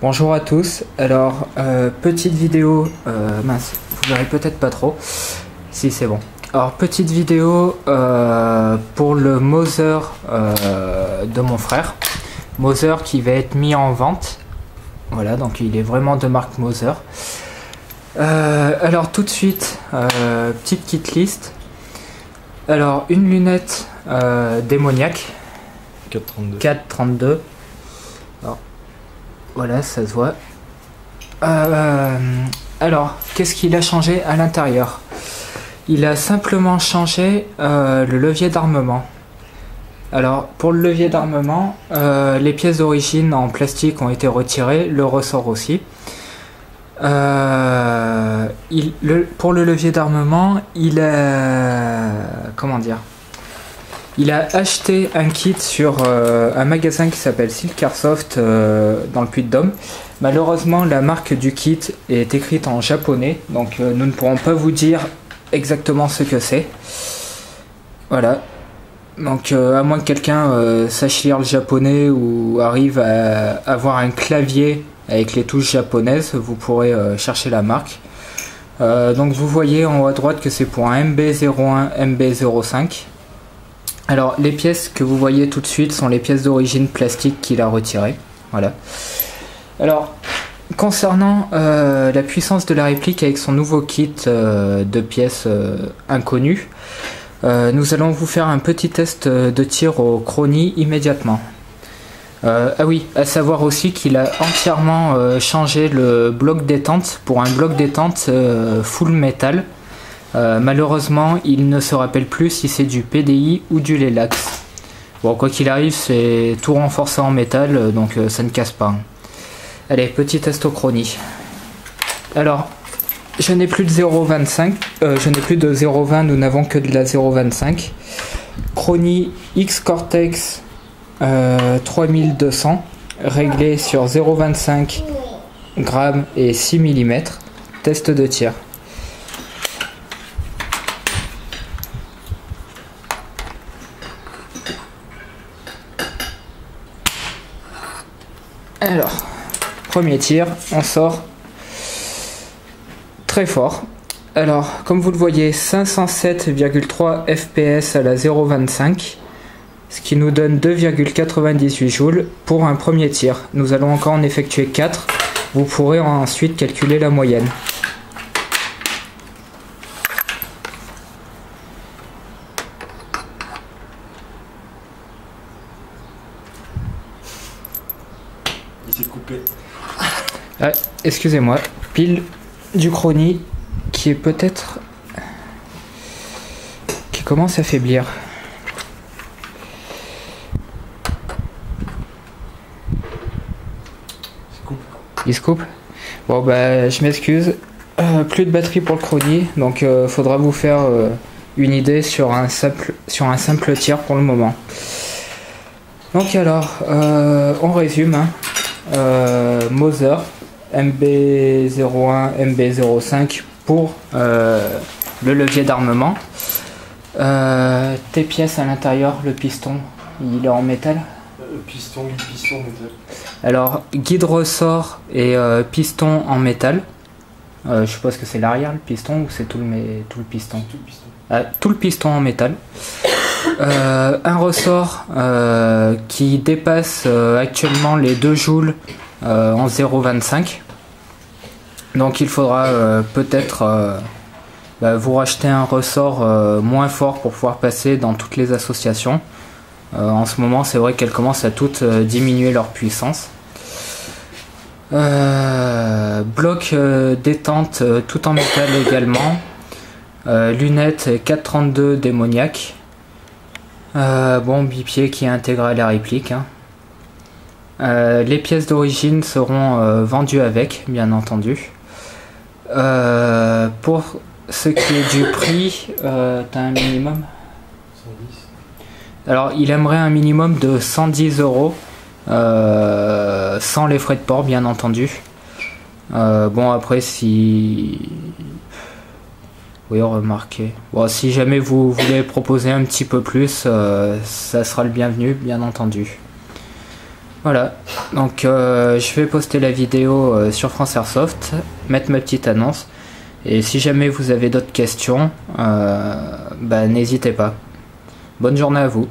Bonjour à tous, alors petite vidéo, mince, vous verrez peut-être pas trop, si c'est bon. Alors petite vidéo pour le Moser de mon frère, Moser qui va être mis en vente, voilà, donc il est vraiment de marque Moser. Alors tout de suite, petite kit list, alors une lunette démoniaque, 432. Voilà, ça se voit. Alors, qu'est-ce qu'il a changé à l'intérieur? Il a simplement changé le levier d'armement. Alors, pour le levier d'armement, les pièces d'origine en plastique ont été retirées, le ressort aussi. Pour le levier d'armement, il a... comment dire? Il a acheté un kit sur un magasin qui s'appelle Silk Airsoft dans le Puy-de-Dôme. Malheureusement, la marque du kit est écrite en japonais, donc nous ne pourrons pas vous dire exactement ce que c'est. Voilà. Donc à moins que quelqu'un sache lire le japonais ou arrive à avoir un clavier avec les touches japonaises, vous pourrez chercher la marque. Donc vous voyez en haut à droite que c'est pour un MB01, MB05. Alors les pièces que vous voyez tout de suite sont les pièces d'origine plastique qu'il a retirées. Voilà. Alors concernant la puissance de la réplique avec son nouveau kit de pièces inconnues, nous allons vous faire un petit test de tir au chrony immédiatement. Ah oui, à savoir aussi qu'il a entièrement changé le bloc détente pour un bloc détente full métal. Malheureusement, il ne se rappelle plus si c'est du PDI ou du Lelax. Bon, quoi qu'il arrive, c'est tout renforcé en métal, donc ça ne casse pas. Allez, petit test au chrony. Alors, je n'ai plus de 0,25, je n'ai plus de 0,20, nous n'avons que de la 0,25. Chrony X Cortex 3200, réglé sur 0,25 grammes et 6 mm. Test de tir. Alors, premier tir, on sort très fort. Alors, comme vous le voyez, 507,3 fps à la 0,25, ce qui nous donne 2,98 joules pour un premier tir. Nous allons encore en effectuer 4. Vous pourrez ensuite calculer la moyenne. Il s'est coupé. Ah, excusez-moi, pile du chrony qui est peut-être... qui commence à faiblir. Il se coupe. Bon bah je m'excuse. Plus de batterie pour le chrony, donc faudra vous faire une idée sur un simple tir pour le moment. Donc alors, on résume. Hein. Moser MB01, MB05 pour le levier d'armement. Tes pièces à l'intérieur, le piston, il est en métal. Piston métal. Alors guide ressort et piston en métal. Je suppose que c'est l'arrière le piston ou c'est tout le piston. Tout le piston. Tout le piston en métal. Un ressort qui dépasse actuellement les 2 joules en 0,25. Donc il faudra peut-être vous racheter un ressort moins fort pour pouvoir passer dans toutes les associations. En ce moment, c'est vrai qu'elles commencent à toutes diminuer leur puissance. Bloc détente tout en métal également. Lunettes 432 démoniaque. Bon, bipied qui est intégré à la réplique. Hein. Les pièces d'origine seront vendues avec, bien entendu. Pour ce qui est du prix, t'as un minimum 110. Alors, il aimerait un minimum de 110 €, sans les frais de port, bien entendu. Bon, après, si... Oui, remarquez. Bon, si jamais vous voulez proposer un petit peu plus, ça sera le bienvenu, bien entendu. Voilà, donc je vais poster la vidéo sur France Airsoft, mettre ma petite annonce, et si jamais vous avez d'autres questions, bah, n'hésitez pas. Bonne journée à vous.